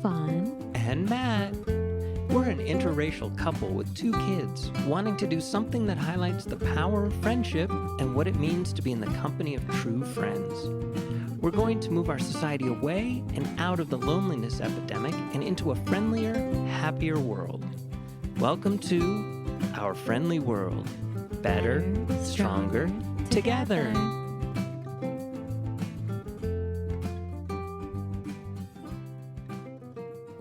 Fawn and Matt. We're an interracial couple with 2 kids wanting to do something that highlights the power of friendship and what it means to be in the company of true friends. We're going to move our society away and out of the loneliness epidemic and into a friendlier, happier world. Welcome to our friendly world. Better, stronger, together.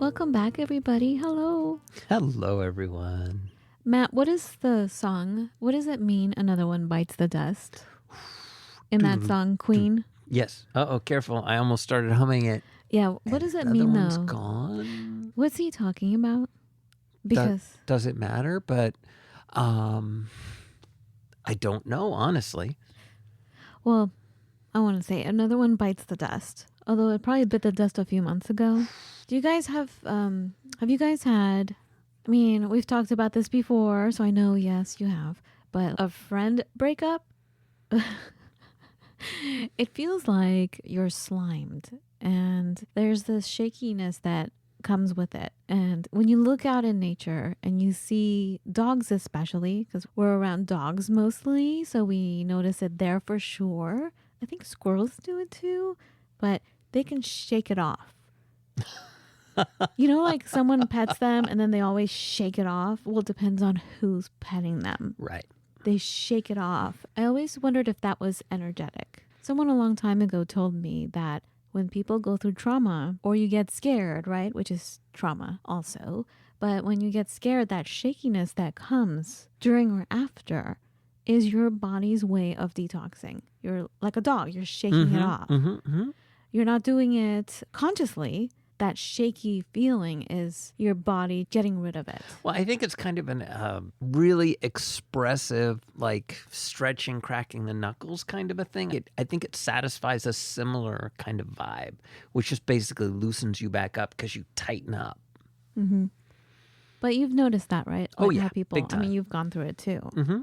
Welcome back, everybody. Hello. Hello, everyone. Matt, what is the song? What does it mean, Another One Bites the Dust? In that song, Queen? Yes. Uh-oh, careful. I almost started humming it. Yeah, what does it Another mean, one's though? Gone. What's he talking about? Because Does it matter? But I don't know, honestly. well, I want to say Another One Bites the Dust. Although it probably bit the dust a few months ago. Do you guys have you guys had, I mean, we've talked about this before, so I know, yes, you have, but a friend breakup? It feels like you're slimed and there's this shakiness that comes with it. And when you look out in nature and you see dogs, especially because we're around dogs mostly, so we notice it there for sure. I think squirrels do it too, but they can shake it off. You know, like someone pets them and then they always shake it off. Well, it depends on who's petting them. Right. They shake it off. I always wondered if that was energetic. Someone a long time ago told me that when people go through trauma or you get scared, right, which is trauma also, but when you get scared, that shakiness that comes during or after is your body's way of detoxing. You're like a dog. You're shaking it off. You're not doing it consciously. That shaky feeling is your body getting rid of it. Well, I think it's kind of an really expressive, like stretching, cracking the knuckles kind of a thing. I think it satisfies a similar kind of vibe, which just basically loosens you back up because you tighten up. Mm-hmm. But you've noticed that, right? Like oh, yeah. How people, Big time. I mean, you've gone through it too. Mm-hmm.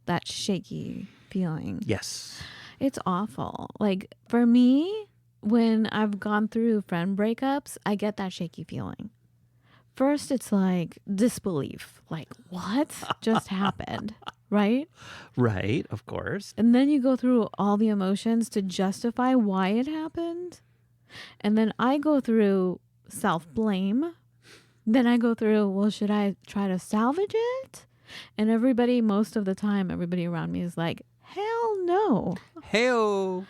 That shaky feeling. Yes. It's awful. Like for me, when I've gone through friend breakups, I get that shaky feeling. First, it's like disbelief. Like, what just happened? Right? Right, of course. And then you go through all the emotions to justify why it happened. And then I go through self-blame. Then I go through, well, should I try to salvage it? And everybody, most of the time, everybody around me is like, hell no. Hey-o.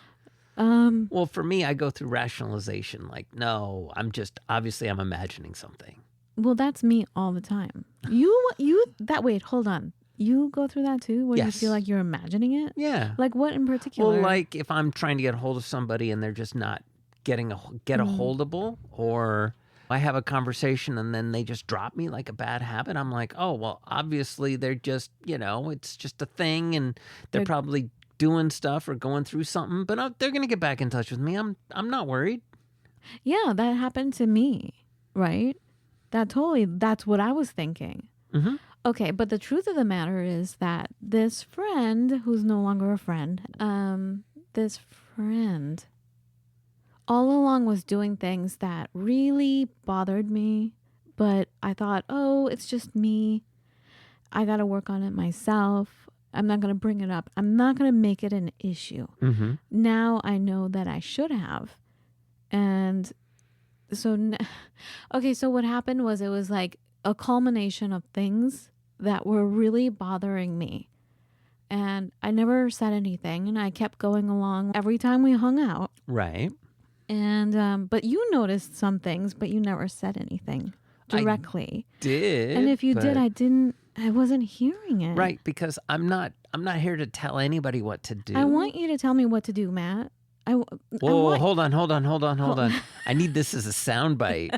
Well, for me, I go through rationalization. Like, no, I'm imagining something. Well, that's me all the time. Wait, hold on. You go through that too, where you Yes. feel like you're imagining it? Yeah. Like what in particular? Well, like if I'm trying to get a hold of somebody and they're just not get a holdable, or I have a conversation and then they just drop me like a bad habit, I'm like, oh, well, obviously they're just, it's just a thing and they're probably doing stuff or going through something, but they're going to get back in touch with me. I'm not worried. Yeah, that happened to me, right? That's what I was thinking. Mm-hmm. Okay, but the truth of the matter is that this friend, who's no longer a friend, this friend all along was doing things that really bothered me, but I thought, oh, it's just me. I got to work on it myself. I'm not going to bring it up. I'm not going to make it an issue. Mm-hmm. Now I know that I should have. And so, so what happened was it was like a culmination of things that were really bothering me. And I never said anything and I kept going along every time we hung out. Right. And, but you noticed some things, but you never said anything directly. I did. And if you did, I wasn't hearing it. Right, because I'm not here to tell anybody what to do. I want you to tell me what to do, Matt. Whoa, hold on. I need this as a soundbite.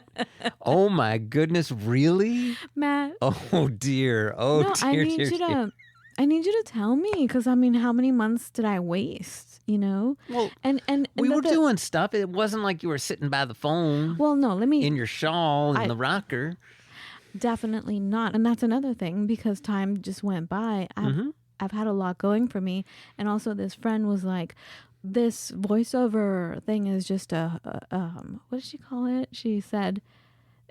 Oh my goodness, really? Matt. Oh dear. Oh no, dear. I need you to tell me, because I mean, how many months did I waste? Well, and we were doing stuff. It wasn't like you were sitting by the phone. Well, no, in your shawl in the rocker. Definitely not. And that's another thing, because time just went by. I've had a lot going for me. And also this friend was like, this voiceover thing is just what did she call it? She said,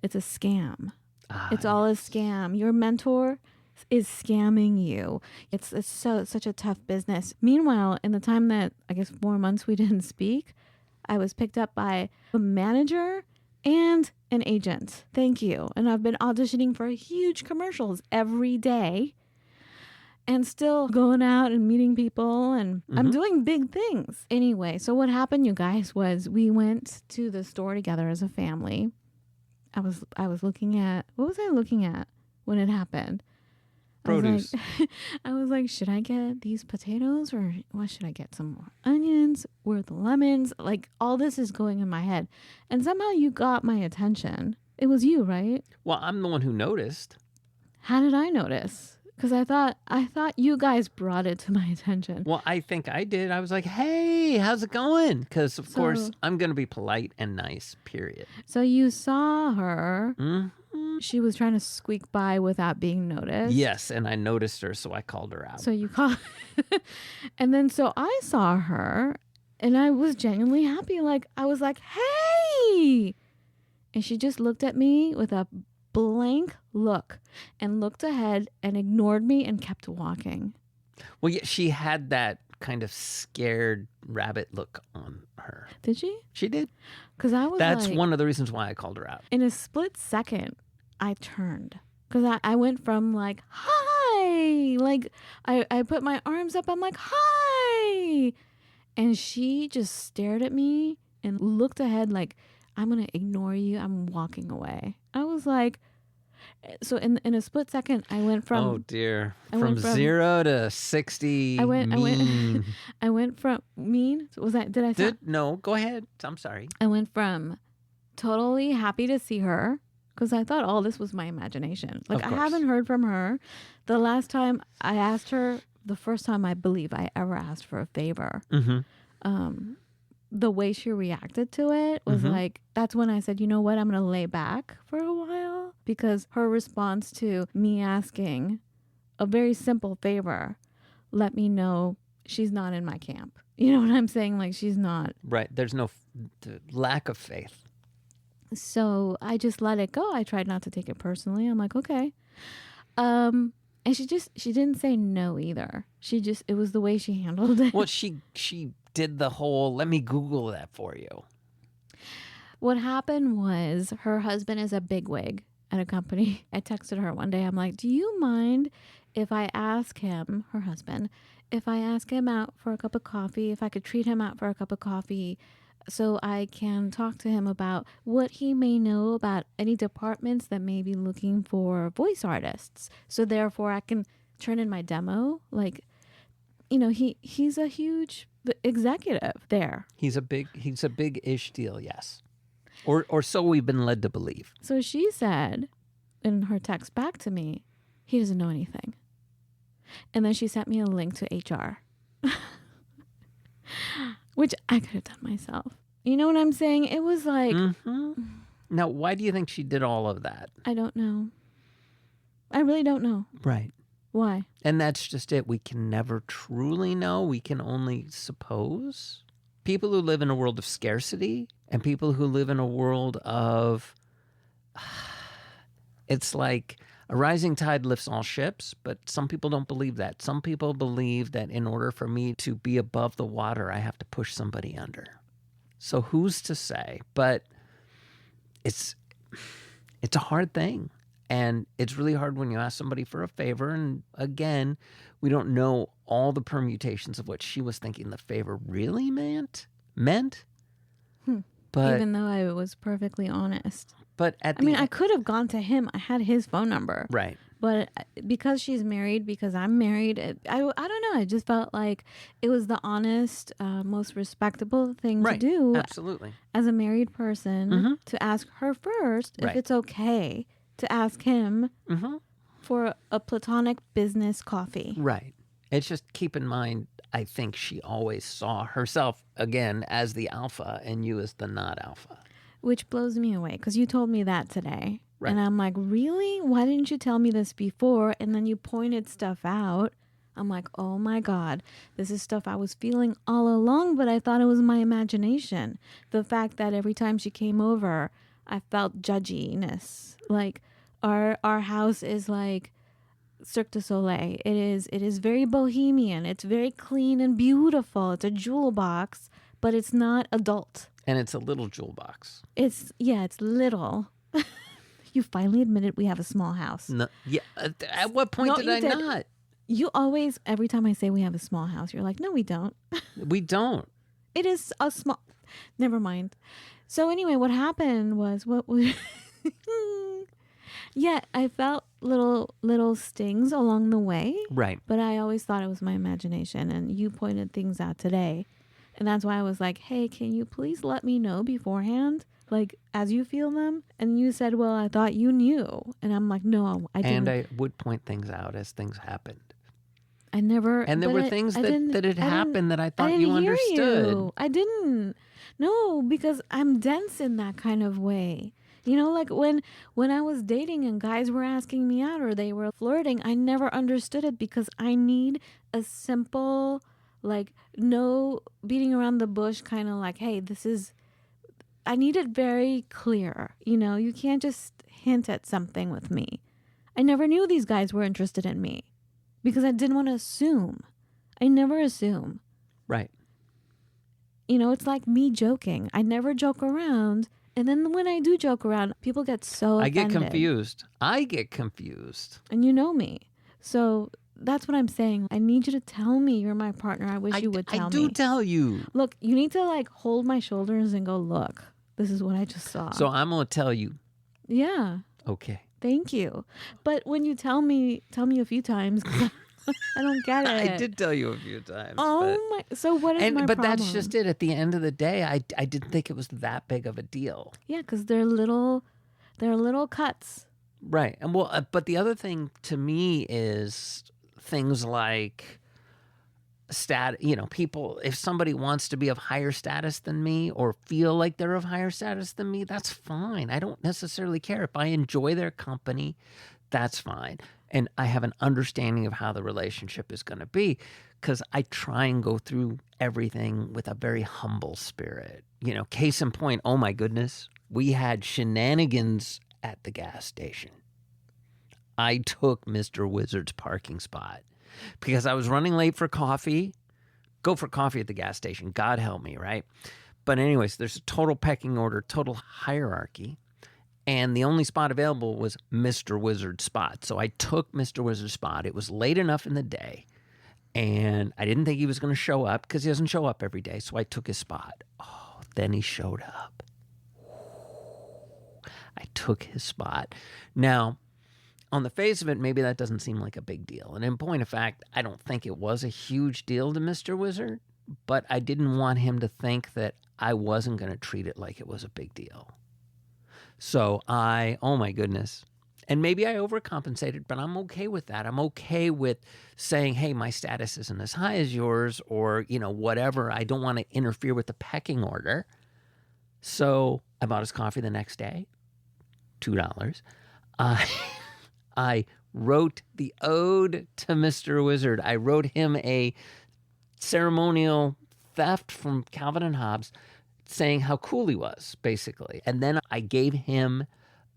It's a scam. Ah, It's all a yes. scam. Your mentor is scamming you. It's such a tough business. Meanwhile, in the time that I guess 4 months we didn't speak, I was picked up by a manager and an agent. Thank you. And I've been auditioning for huge commercials every day and still going out and meeting people, and I'm doing big things. Anyway, so what happened, you guys, was we went to the store together as a family. I was looking at, what was I looking at when it happened? Produce. I was like, should I get these potatoes or what should I get? Some more onions? Where are the lemons? Like, all this is going in my head. And somehow you got my attention. It was you, right? Well, I'm the one who noticed. How did I notice? Because I thought you guys brought it to my attention. Well, I think I did. I was like, hey, how's it going? Because, of course, I'm going to be polite and nice, period. So you saw her. Mm-hmm. She was trying to squeak by without being noticed. Yes, and I noticed her, so I called her out. So you called. And then so I saw her, and I was genuinely happy. Like, I was like, hey! And she just looked at me with a blank look and looked ahead and ignored me and kept walking. Well, yeah, she had that kind of scared rabbit look on her. Did she? She did. Because I was That's like, one of the reasons why I called her out. in a split second, I turned. Because I went from like, hi! Like, I put my arms up. I'm like, hi! And she just stared at me and looked ahead like, I'm going to ignore you. I'm walking away. I was like, so in a split second, I went from... Oh, dear. I From went from 0 to 60 I went mean. I went from mean. Was that, did I say? No, go ahead. I'm sorry. I went from totally happy to see her because I thought all this was my imagination. Like, Of I course. haven't heard from her. The last time I asked her, the first time I believe I ever asked for a favor, the way she reacted to it was like, that's when I said, you know what, I'm going to lay back for a while, because her response to me asking a very simple favor let me know she's not in my camp. You know what I'm saying? Like, she's not. Right. There's no lack of faith. So I just let it go. I tried not to take it personally. I'm like, okay. And she didn't say no either. It was the way she handled it. Well, she did the whole, let me Google that for you. What happened was her husband is a bigwig at a company. I texted her one day. I'm like, do you mind if I ask him, her husband, if I ask him out for a cup of coffee, if I could treat him out for a cup of coffee so I can talk to him about what he may know about any departments that may be looking for voice artists. So therefore I can turn in my demo. Like, you know, he's a huge executive there. He's a big-ish deal, yes. Or so we've been led to believe. So she said in her text back to me, he doesn't know anything. And then she sent me a link to HR, which I could have done myself. You know what I'm saying? It was like... Now, why do you think she did all of that? I don't know. I really don't know. Right. Why? And that's just it. We can never truly know. We can only suppose. People who live in a world of scarcity and people who live in a world of... It's like a rising tide lifts all ships, but some people don't believe that. Some people believe that in order for me to be above the water, I have to push somebody under. So who's to say? But it's a hard thing. And it's really hard when you ask somebody for a favor. And again, we don't know all the permutations of what she was thinking the favor really meant. But Even though I was perfectly honest. But I could have gone to him. I had his phone number. Right. But because she's married, because I'm married, I don't know. I just felt like it was the honest, most respectable thing to do. Absolutely. As a married person, to ask her first if it's okay to ask him for a platonic business coffee. Right. It's just keep in mind, I think she always saw herself, again, as the alpha and you as the not alpha. Which blows me away because you told me that today. Right. And I'm like, really? Why didn't you tell me this before? And then you pointed stuff out. I'm like, oh my God, this is stuff I was feeling all along, but I thought it was my imagination. The fact that every time she came over, I felt judginess. Like our house is like Cirque du Soleil. It is very bohemian. It's very clean and beautiful. It's a jewel box, but it's not adult. And it's a little jewel box. It's little. You finally admitted we have a small house. No, yeah. At what point No, did you I did. not? You always, every time I say we have a small house, you're like, no, we don't. We don't. It is a small. Never mind. So anyway, what happened was yeah, I felt little stings along the way. Right. But I always thought it was my imagination, and you pointed things out today. And that's why I was like, hey, can you please let me know beforehand, like, as you feel them? And you said, well, I thought you knew. And I'm like, no, I didn't. And I would point things out as things happened. I never. And there were things that had happened that I thought you understood. I didn't. No, because I'm dense in that kind of way. You know, like when I was dating and guys were asking me out or they were flirting, I never understood it because I need a simple, like, no beating around the bush kind of like, hey, I need it very clear. You know, you can't just hint at something with me. I never knew these guys were interested in me because I didn't want to assume. I never assume. Right. You know, it's like me joking. I never joke around. And then when I do joke around, people get so offended. I get confused. And you know me. So that's what I'm saying. I need you to tell me you're my partner. I wish you would tell me. I do tell you. Look, you need to like hold my shoulders and go, look, this is what I just saw. So I'm going to tell you. Yeah. Okay. Thank you. But when you tell me a few times, 'cause I don't get it. I did tell you a few times. My. So what is my but problem? that's just it. At the end of the day, I didn't think it was that big of a deal. Yeah, because they're little cuts. Right. And well, but the other thing to me is things like people, if somebody wants to be of higher status than me or feel like they're of higher status than me, that's fine. I don't necessarily care. If I enjoy their company, that's fine. And I have an understanding of how the relationship is going to be because I try and go through everything with a very humble spirit. You know, case in point, oh my goodness, we had shenanigans at the gas station. I took Mr. Wizard's parking spot because I was running late for coffee. Go for coffee at the gas station. God help me, right? But anyways, there's a total pecking order, total hierarchy. And the only spot available was Mr. Wizard's spot. So I took Mr. Wizard's spot. It was late enough in the day. And I didn't think he was going to show up because he doesn't show up every day. So I took his spot. Oh, then he showed up. I took his spot. Now, on the face of it, maybe that doesn't seem like a big deal. And in point of fact, I don't think it was a huge deal to Mr. Wizard. But I didn't want him to think that I wasn't going to treat it like it was a big deal. So oh my goodness. And maybe I overcompensated, but I'm okay with that. I'm okay with saying, hey, my status isn't as high as yours or, whatever. I don't want to interfere with the pecking order. So I bought his coffee the next day, $2. I wrote the ode to Mr. Wizard. I wrote him a ceremonial theft from Calvin and Hobbes saying how cool he was, basically. And then I gave him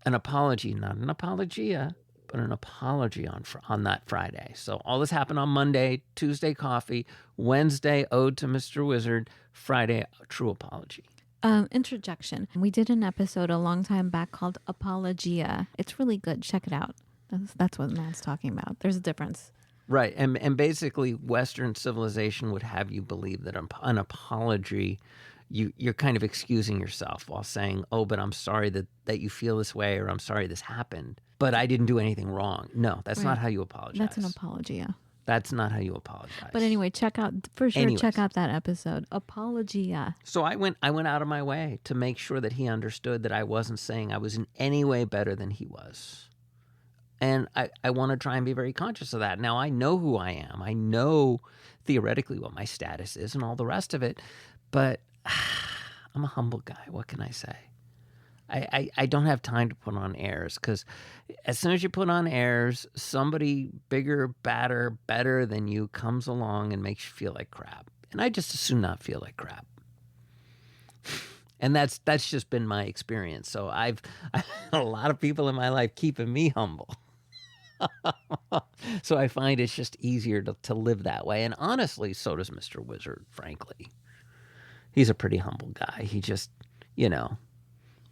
an apology, not an apologia, but an apology on that Friday. So all this happened on Monday, Tuesday, coffee, Wednesday, ode to Mr. Wizard, Friday, true apology. Interjection. We did an episode a long time back called Apologia. It's really good. Check it out. That's what Matt's talking about. There's a difference. Right. And basically, Western civilization would have you believe that an apology, you're kind of excusing yourself while saying, oh, but I'm sorry that you feel this way, or I'm sorry this happened, but I didn't do anything wrong. No, that's not how you apologize. That's an apologia. That's not how you apologize. But anyway, check out that episode, Apologia. So I went out of my way to make sure that he understood that I wasn't saying I was in any way better than he was. And I want to try and be very conscious of that. Now, I know who I am. I know theoretically what my status is and all the rest of it. But I'm a humble guy. What can I say? I don't have time to put on airs because as soon as you put on airs, somebody bigger, badder, better than you comes along and makes you feel like crap. And I just as soon not feel like crap. And that's just been my experience. So I've had a lot of people in my life keeping me humble. So I find it's just easier to live that way. And honestly, so does Mr. Wizard, frankly. He's a pretty humble guy. He just,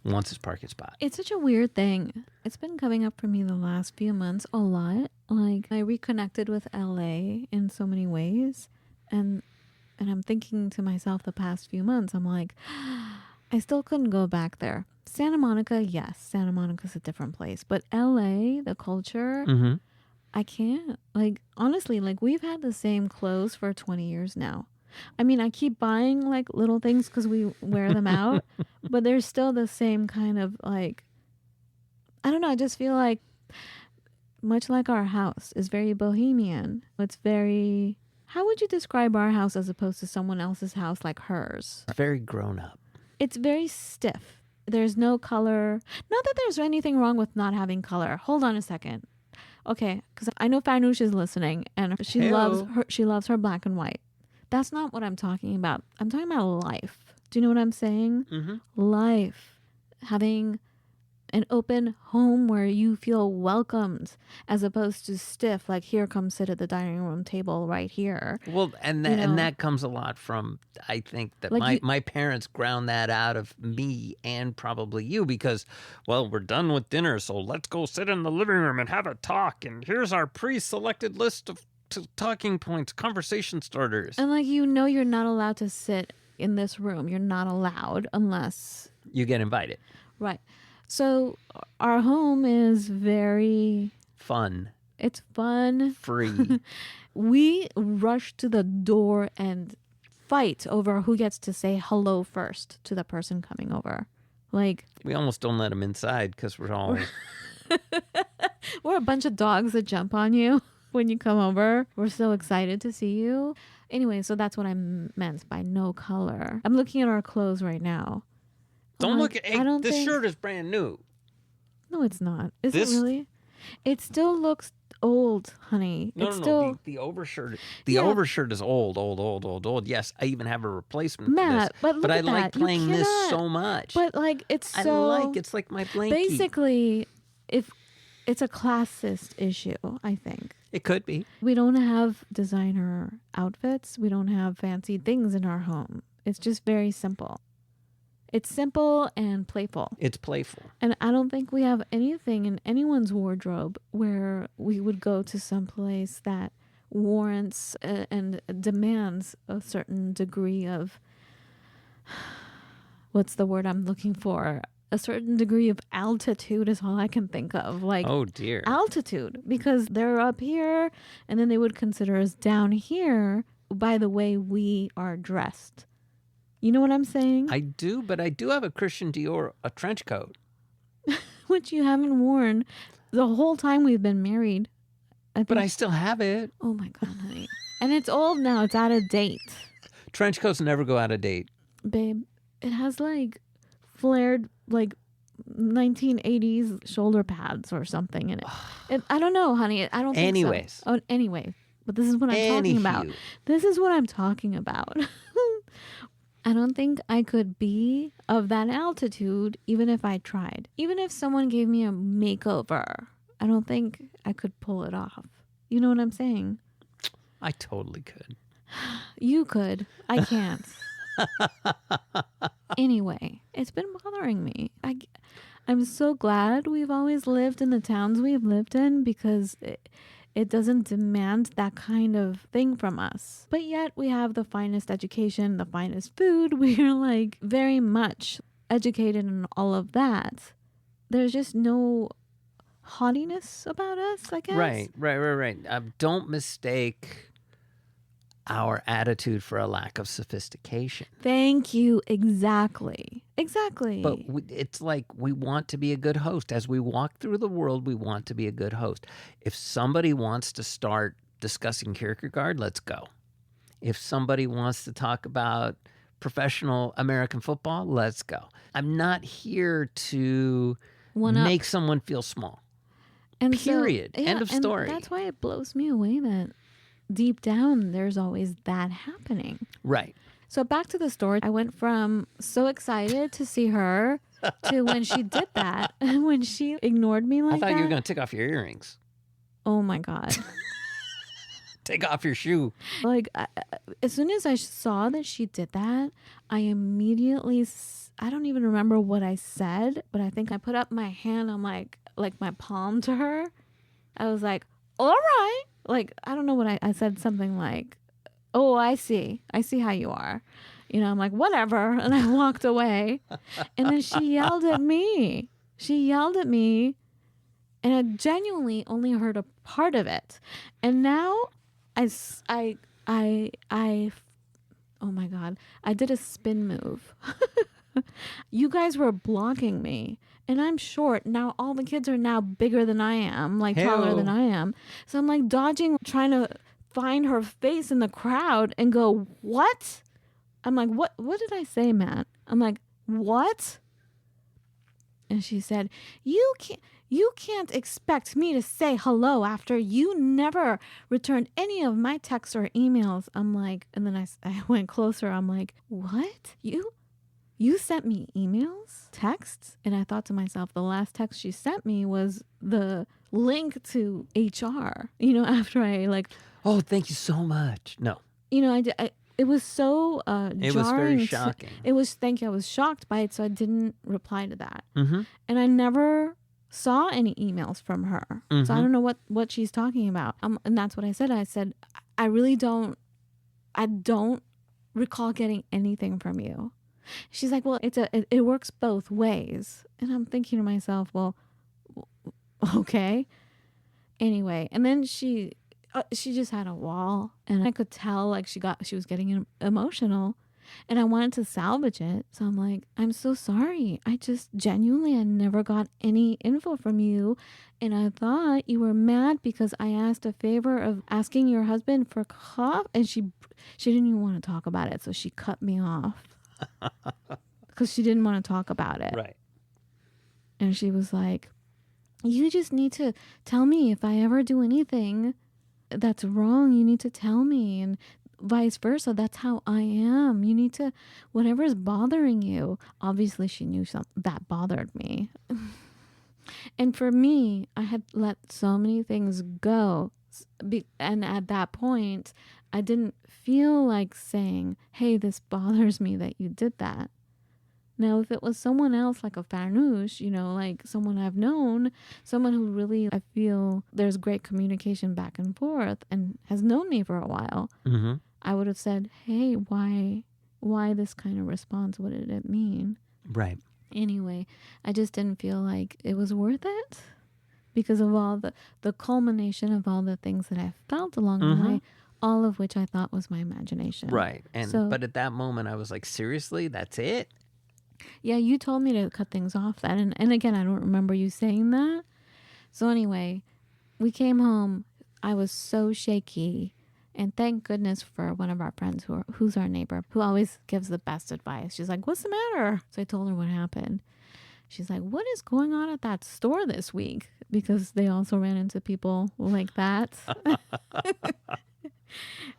wants his parking spot. It's such a weird thing. It's been coming up for me the last few months a lot. Like, I reconnected with LA in so many ways. And I'm thinking to myself the past few months, I'm like, I still couldn't go back there. Santa Monica, yes, Santa Monica's a different place. But LA, the culture, Mm-hmm. I can't. Like, honestly, like, we've had the same clothes for 20 years now. I mean, I keep buying, like, little things because we wear them out. But they're still the same kind of, like, I don't know. I just feel like, much like our house, is very bohemian. It's very... How would you describe our house as opposed to someone else's house like hers? Very grown up. It's very stiff. There's no color. Not that there's anything wrong with not having color. Hold on a second. Okay, because I know Farnoosh is listening, and she loves her black and white. That's not what I'm talking about. I'm talking about life. Do you know what I'm saying? Mm-hmm. Life. Having an open home where you feel welcomed, as opposed to stiff, like, here, come sit at the dining room table right here. Well, and that comes a lot from, I think, that Like my parents ground that out of me and probably you because, well, we're done with dinner, so let's go sit in the living room and have a talk. And here's our pre-selected list of talking points, conversation starters. And, like, you're not allowed to sit in this room. You're not allowed unless... You get invited. Right. So our home is very... Fun. It's fun. Free. We rush to the door and fight over who gets to say hello first to the person coming over. Like... We almost don't let them inside because we're all... We're a bunch of dogs that jump on you when you come over. We're so excited to see you. Anyway, so that's what I meant by no color. I'm looking at our clothes right now. Don't look at... Hey, this shirt is brand new. No, it's not. Is it really? It still looks old, honey. No, it's no, still... no. The overshirt. The overshirt is old. Yes, I even have a replacement Matt, for this. but I at like that. playing this so much. But, like, it's so... It's like my blankie. Basically, if it's a classist issue, I think. It could be. We don't have designer outfits. We don't have fancy things in our home. It's just very simple. It's simple and playful. It's playful. And I don't think we have anything in anyone's wardrobe where we would go to some place that warrants and demands a certain degree of... What's the word I'm looking for? A certain degree of altitude is all I can think of. Like, oh, dear. Altitude. Because they're up here, and then they would consider us down here by the way we are dressed. You know what I'm saying? I do, but I do have a Christian Dior, a trench coat. Which you haven't worn the whole time we've been married. But I still have it. Oh, my God, honey. And it's old now. It's out of date. Trench coats never go out of date. Babe, it has, like, flared, like, 1980s shoulder pads or something in it. I don't know, honey. I don't think so. Oh, anyway. But this is what I'm talking about. This is what I'm talking about. I don't think I could be of that altitude even if I tried. Even if someone gave me a makeover, I don't think I could pull it off. You know what I'm saying? I totally could. You could. I can't. Anyway, it's been bothering me. I'm so glad we've always lived in the towns we've lived in because it doesn't demand that kind of thing from us. But yet we have the finest education, the finest food. We're, like, very much educated in all of that. There's just no haughtiness about us, I guess. Right. Don't mistake our attitude for a lack of sophistication. Thank you. Exactly. But it's like we want to be a good host. As we walk through the world, we want to be a good host. If somebody wants to start discussing Kierkegaard, let's go. If somebody wants to talk about professional American football, let's go. I'm not here to make someone feel small. And period. End of story. That's why it blows me away that deep down there's always that happening. Right. So back to the story. I went from so excited to see her to when she did that and when she ignored me like I thought that. you were going to take off your earrings. Oh my God. Take off your shoe. Like, as soon as I saw that she did that, I immediately, I don't even remember what I said, but I think I put up my hand on like my palm to her. I was like, all right. Like, I don't know what I said, something like, oh, I see how you are. You know, I'm like, whatever. And I walked away. And then she yelled at me. And I genuinely only heard a part of it. And now I, oh my God, I did a spin move. You guys were blocking me. And I'm short. Now all the kids are now bigger than I am, like taller than I am. So I'm like dodging, trying to find her face in the crowd and go, what? I'm like, what did I say, Matt? I'm like, what? And she said, you can't expect me to say hello after you never returned any of my texts or emails. I'm like, and then I went closer. I'm like, what? You sent me emails, texts? And I thought to myself, the last text she sent me was the link to HR, you know, after I like. Oh, thank you so much. No. You know, it was so It jarring. was very shocking. I was shocked by it, so I didn't reply to that. Mm-hmm. And I never saw any emails from her. Mm-hmm. So I don't know what she's talking about. And that's what I said. I said, I don't recall getting anything from you. She's like, well, it works both ways. And I'm thinking to myself, well, okay. Anyway, and then she just had a wall, and I could tell like she was getting emotional, and I wanted to salvage it. So I'm like, I'm so sorry. I never got any info from you, and I thought you were mad because I asked a favor of asking your husband for coffee, and she didn't even want to talk about it, so she cut me off because she didn't want to talk about it. Right. And she was like, you just need to tell me if I ever do anything that's wrong. You need to tell me, and vice versa. That's how I am. You need to, whatever is bothering you. Obviously, she knew something that bothered me. And for me, I had let so many things go. And at that point, I didn't feel like saying, hey, this bothers me that you did that. Now, if it was someone else, like a Farnoosh, you know, like someone I've known, someone who really, I feel there's great communication back and forth and has known me for a while, Mm-hmm. I would have said, hey, why this kind of response? What did it mean? Right. Anyway, I just didn't feel like it was worth it because of all the culmination of all the things that I felt along the way, all of which I thought was my imagination. Right. But at that moment, I was like, seriously, that's it? Yeah, you told me to cut things off that. And again, I don't remember you saying that. So anyway, we came home. I was so shaky. And thank goodness for one of our friends who's our neighbor, who always gives the best advice. She's like, what's the matter? So I told her what happened. She's like, what is going on at that store this week? Because they also ran into people like that.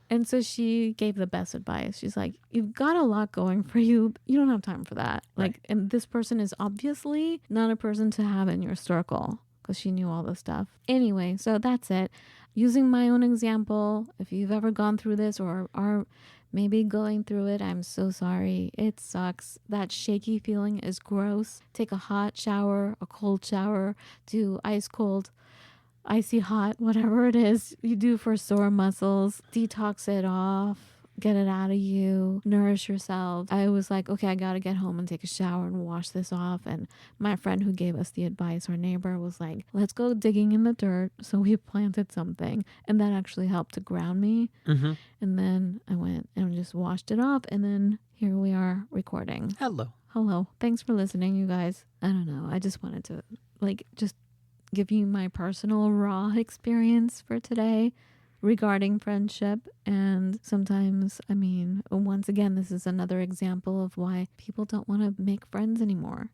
And so she gave the best advice. She's like, you've got a lot going for you. You don't have time for that. Right. Like, and this person is obviously not a person to have in your circle, because she knew all the stuff. Anyway, so that's it. Using my own example, if you've ever gone through this or are maybe going through it, I'm so sorry. It sucks. That shaky feeling is gross. Take a hot shower, a cold shower, do ice cold, icy hot, whatever it is you do for sore muscles. Detox it off. Get it out of you. Nourish yourself. I was like, okay, I got to get home and take a shower and wash this off. And my friend who gave us the advice, our neighbor, was like, let's go digging in the dirt. So we planted something. And that actually helped to ground me. Mm-hmm. And then I went and just washed it off. And then here we are recording. Hello. Thanks for listening, you guys. I don't know. I just wanted to just give you my personal raw experience for today regarding friendship. And sometimes, I mean, once again, this is another example of why people don't want to make friends anymore.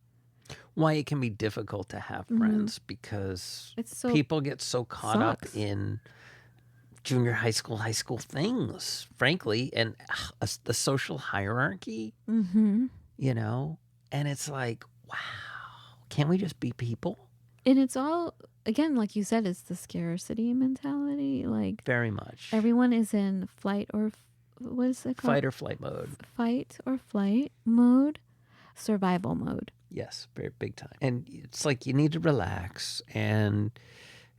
Why it can be difficult to have friends because It's so people get so caught up sucks. in junior high school things, frankly, and the social hierarchy, Mm-hmm. you know? And it's like, wow, can't we just be people? And it's all, again, like you said, it's the scarcity mentality. Like, Very much. everyone is in flight or, what is it called? Fight or flight mode. Fight or flight mode, survival mode. Yes, very big time. And it's like you need to relax. And,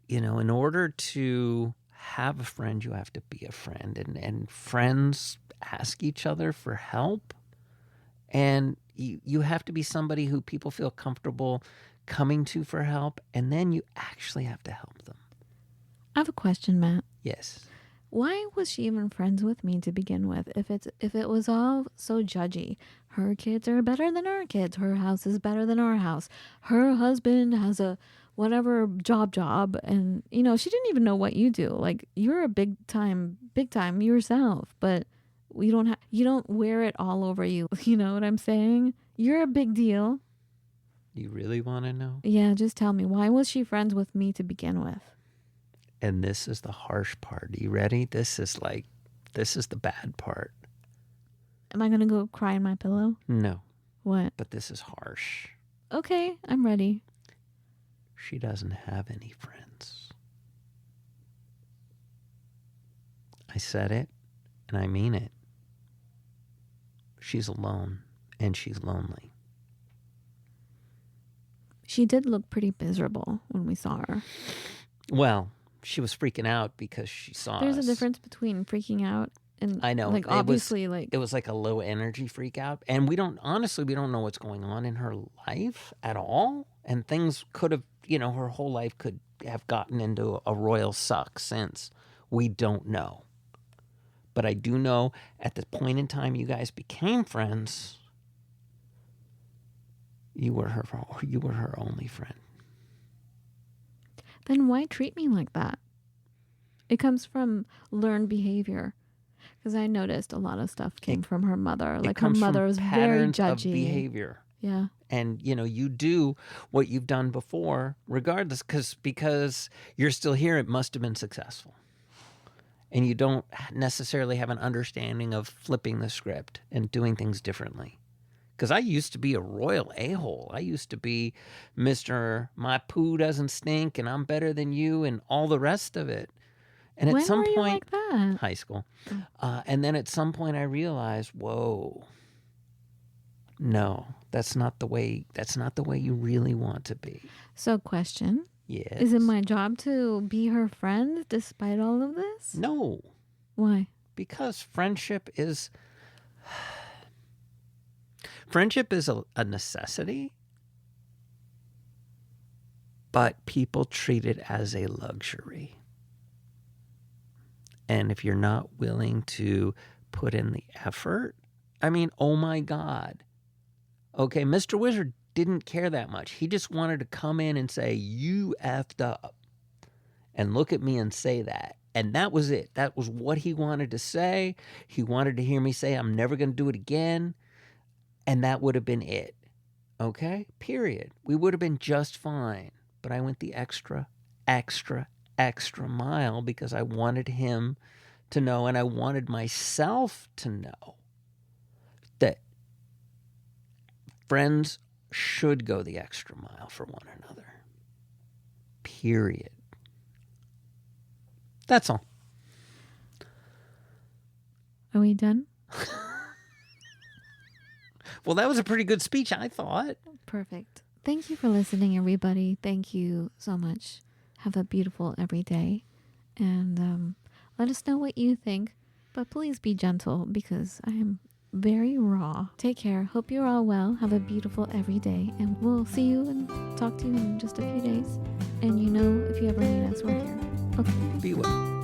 you know, in order to have a friend, you have to be a friend. And friends ask each other for help. And you have to be somebody who people feel comfortable coming to for help. And then you actually have to help them. I have a question, Matt. Yes. Why was she even friends with me to begin with? If it was all so judgy, her kids are better than our kids. Her house is better than our house. Her husband has a whatever job, and you know she didn't even know what you do. Like you're a big time yourself, but you don't wear it all over you. You know what I'm saying? You're a big deal. You really want to know? Yeah, just tell me, why was she friends with me to begin with? And this is the harsh part. Are you ready? This is the bad part. Am I gonna go cry in my pillow? No, What? but this is harsh. Okay, I'm ready. She doesn't have any friends. I said it, and I mean it. She's alone, and she's lonely. She did look pretty miserable when we saw her. Well, she was freaking out because she saw There's us. a difference between freaking out and I know. like obviously it was like a low energy freak out. And we don't know what's going on in her life at all. And things could have, her whole life could have gotten into a royal suck since. We don't know. But I do know at the point in time you guys became friends, you were her only friend. Then why treat me like that? It comes from learned behavior. Because I noticed a lot of stuff came from her mother. Like her mother was very judgy. Of behavior. Yeah. And, you do what you've done before, regardless, because you're still here, it must have been successful. And you don't necessarily have an understanding of flipping the script and doing things differently. Because I used to be a royal a-hole. I used to be Mr. My poo doesn't stink and I'm better than you and all the rest of it. And at some point, like that? high school. And then at some point I realized, whoa, no, that's not the way you really want to be. So question. Yes. Is it my job to be her friend despite all of this? No. Why? Because friendship is a necessity, but people treat it as a luxury. And if you're not willing to put in the effort, I mean, oh my God. Okay, Mr. Wizard didn't care that much. He just wanted to come in and say, you effed up. And look at me and say that. And that was it. That was what he wanted to say. He wanted to hear me say, I'm never going to do it again. And that would have been it. Okay? Period. We would have been just fine. But I went the extra mile because I wanted him to know, and I wanted myself to know that friends should go the extra mile for one another. Period. That's all. Are we done? Well, that was a pretty good speech, I thought. Perfect. Thank you for listening, everybody. Thank you so much. Have a beautiful everyday. And let us know what you think. But please be gentle because I am very raw. Take care. Hope you're all well. Have a beautiful everyday. And we'll see you and talk to you in just a few days. And if you ever need us, we're here. Okay. Be well.